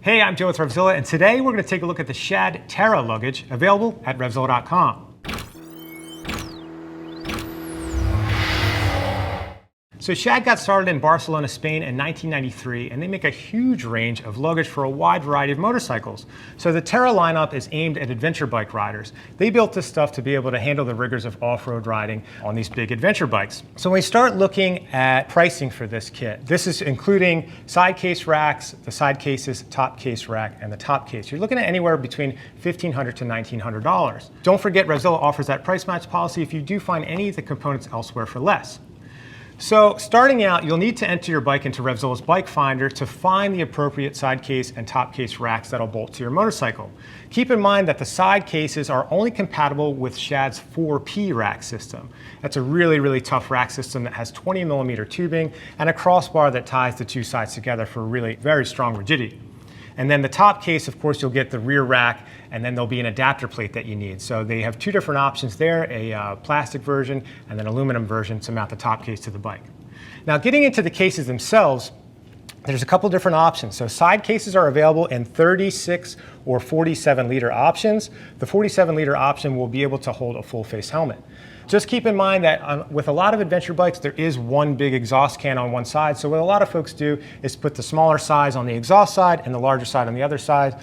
Hey, I'm Joe with RevZilla, and today we're going to take a look at the Shad Terra Luggage, available at RevZilla.com. So Shad got started in Barcelona, Spain in 1993, and they make a huge range of luggage for a wide variety of motorcycles. So the Terra lineup is aimed at adventure bike riders. They built this stuff to be able to handle the rigors of off-road riding on these big adventure bikes. So when we start looking at pricing for this kit, this is including side case racks, the side cases, top case rack, and the top case. You're looking at anywhere between $1,500 to $1,900. Don't forget, RevZilla offers that price match policy if you do find any of the components elsewhere for less. So starting out, you'll need to enter your bike into RevZilla's Bike Finder to find the appropriate side case and top case racks that'll bolt to your motorcycle. Keep in mind that the side cases are only compatible with Shad's 4P rack system. That's a really tough rack system that has 20mm tubing and a crossbar that ties the two sides together for really very strong rigidity. And then the top case, of course, you'll get the rear rack, and then there'll be an adapter plate that you need. So they have two different options there, a plastic version and an aluminum version to mount the top case to the bike. Now, getting into the cases themselves, there's a couple different options. So side cases are available in 36 or 47-liter options. The 47-liter option will be able to hold a full face helmet. Just keep in mind that with a lot of adventure bikes, there is one big exhaust can on one side. So what a lot of folks do is put the smaller size on the exhaust side and the larger side on the other side,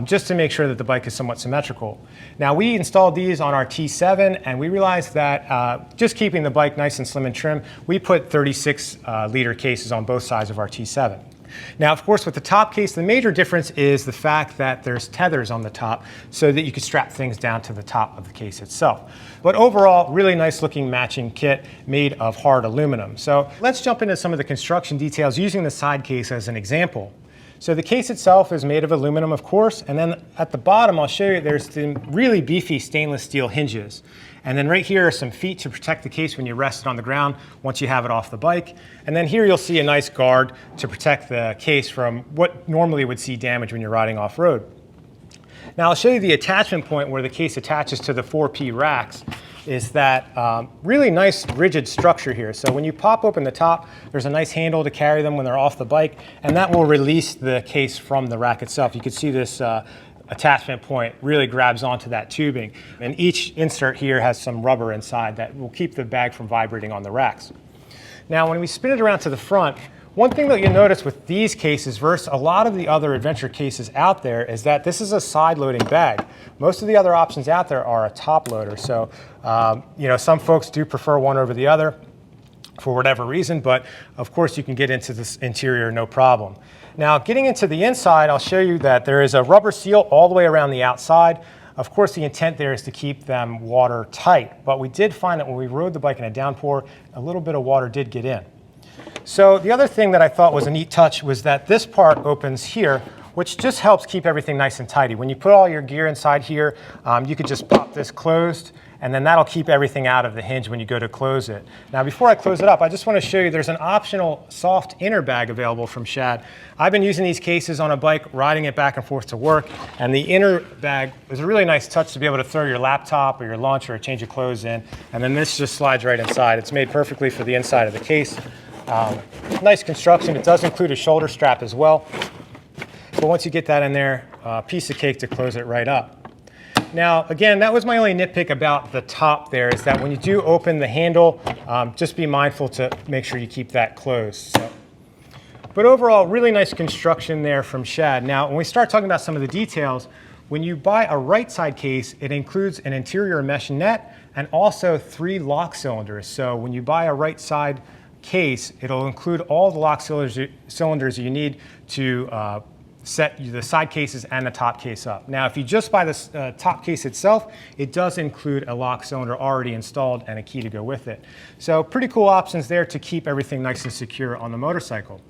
just to make sure that the bike is somewhat symmetrical. Now, we installed these on our T7, and we realized that just keeping the bike nice and slim and trim, we put 36-liter cases on both sides of our T7. Now, of course, with the top case, the major difference is the fact that there's tethers on the top so that you can strap things down to the top of the case itself. But overall, really nice looking matching kit made of hard aluminum. So let's jump into some of the construction details using the side case as an example. So the case itself is made of aluminum, of course, and then at the bottom, I'll show you there's some really beefy stainless steel hinges. And then right here are some feet to protect the case when you rest it on the ground once you have it off the bike. And then here you'll see a nice guard to protect the case from what normally would see damage when you're riding off-road. Now I'll show you the attachment point where the case attaches to the 4P racks. Is that really nice rigid structure here. So when you pop open the top, there's a nice handle to carry them when they're off the bike, and that will release the case from the rack itself. You can see this attachment point really grabs onto that tubing, and each insert here has some rubber inside that will keep the bag from vibrating on the racks. Now when we spin it around to the front, one thing that you'll notice with these cases versus a lot of the other adventure cases out there is that this is a side-loading bag. Most of the other options out there are a top loader. So, some folks do prefer one over the other for whatever reason, but of course you can get into this interior no problem. Now, getting into the inside, I'll show you that there is a rubber seal all the way around the outside. Of course, the intent there is to keep them watertight, but we did find that when we rode the bike in a downpour, a little bit of water did get in. So the other thing that I thought was a neat touch was that this part opens here, which just helps keep everything nice and tidy. When you put all your gear inside here, you could just pop this closed, and then that'll keep everything out of the hinge when you go to close it. Now, before I close it up, I just want to show you there's an optional soft inner bag available from Shad. I've been using these cases on a bike, riding it back and forth to work, and the inner bag is a really nice touch to be able to throw your laptop or your lunch or a change of clothes in, and then this just slides right inside. It's made perfectly for the inside of the case. Nice construction. It does include a shoulder strap as well. But once you get that in there, piece of cake to close it right up. Now, again, that was my only nitpick about the top there, is that when you do open the handle, just be mindful to make sure you keep that closed. But overall, really nice construction there from Shad. Now, when we start talking about some of the details, when you buy a right side case, it includes an interior mesh net and also 3 lock cylinders. So when you buy a right side case, it'll include all the lock cylinders you need to set the side cases and the top case up. Now, if you just buy the top case itself, it does include a lock cylinder already installed and a key to go with it. So pretty cool options there to keep everything nice and secure on the motorcycle.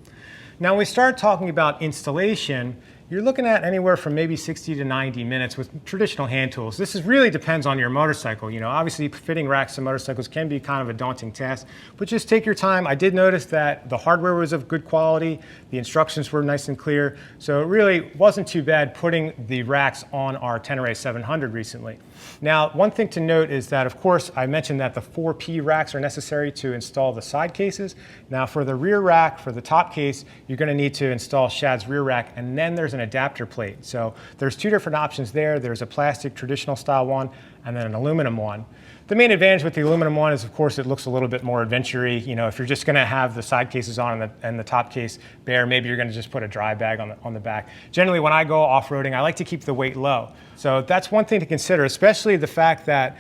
Now, when we start talking about installation, you're looking at anywhere from maybe 60 to 90 minutes with traditional hand tools. This really depends on your motorcycle. Obviously fitting racks in motorcycles can be kind of a daunting task, but just take your time. I did notice that the hardware was of good quality, the instructions were nice and clear, so it really wasn't too bad putting the racks on our Tenere 700 recently. Now, one thing to note is that, of course, I mentioned that the 4P racks are necessary to install the side cases. Now, for the rear rack, for the top case, you're going to need to install Shad's rear rack, and then there's an adapter plate. So there's two different options there. There's a plastic traditional style one and then an aluminum one. The main advantage with the aluminum one is, of course, it looks a little bit more adventure-y. You know, if you're just going to have the side cases on and the top case bare, maybe you're going to just put a dry bag on the back. Generally, when I go off-roading, I like to keep the weight low. So that's one thing to consider, especially the fact that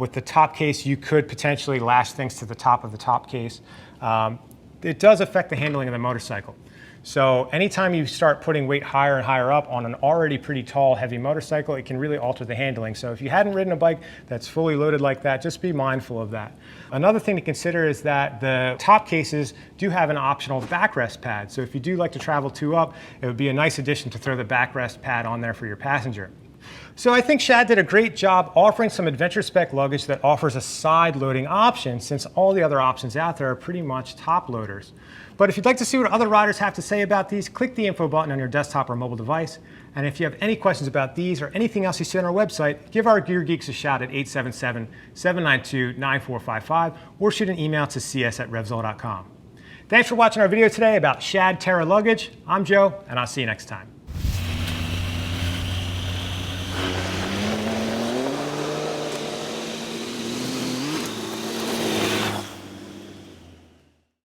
with the top case, you could potentially lash things to the top of the top case. It does affect the handling of the motorcycle. So anytime you start putting weight higher and higher up on an already pretty tall, heavy motorcycle, it can really alter the handling. So if you hadn't ridden a bike that's fully loaded like that, just be mindful of that. Another thing to consider is that the top cases do have an optional backrest pad. So if you do like to travel two up, it would be a nice addition to throw the backrest pad on there for your passenger. So I think Shad did a great job offering some adventure spec luggage that offers a side loading option, since all the other options out there are pretty much top loaders. But if you'd like to see what other riders have to say about these, click the info button on your desktop or mobile device. And if you have any questions about these or anything else you see on our website, give our Gear Geeks a shout at 877-792-9455 or shoot an email to cs@RevZilla.com. Thanks for watching our video today about Shad Terra Luggage. I'm Joe, and I'll see you next time.